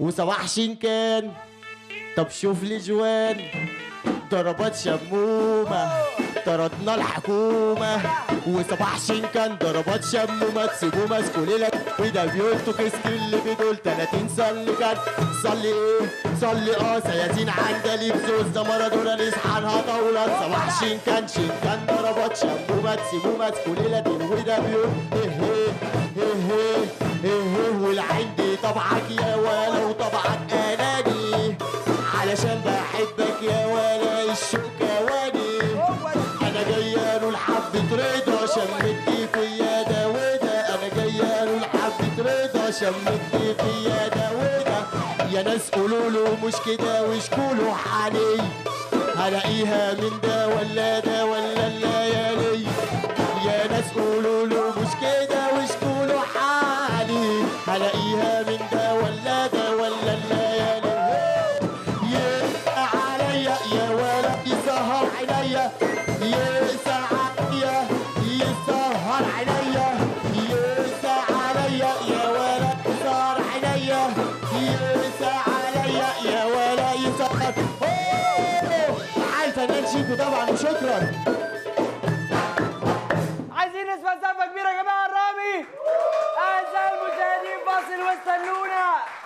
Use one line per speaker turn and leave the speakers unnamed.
وصباح شنكان. طب شوف لي جوان ضربات شمومة طردنا الحكومة. وصباح شنكان ضربات شمومة تسيبوه ماسكوا ليلة وده بيقولوا كيس اللي بدول 30 صلي كان صلي ايه صلي سياسين عندليب زوز ده مارادونا نسحنها طاولة. صباح شنكان ضربات شمومة تسيبوه ماسكوا ليلة وده بيقول والعين دي طبعك يا ولا وطبعك اناني علشان بحبك يا ولا الشوكواني. انا جايه له لحبة رضا شمتي فيا ده وده. انا جايه له لحبة رضا شمتي فيا ده وده. يا ناس قولوا له مش كده واشكوله حني هلاقيها من ده ولا ده ولا الليالي. يا ناس قولوا له مش كده واشكوله حالي هلاقيها من ده ولا ده ولا الليالي. يقطع عليا يا ولد يسهر عينيا يقسى عليا يسهر عينيا يقسى عليا يا ولد يسهر عينيا يقسى عليا يا ولد يسهر. معايا الفنان شيكو طبعا وشكرا.
عايزين نسمع سقفة كبيرة يا جماعة الرامي. أعزائي المشاهدين فاصل واستنونا.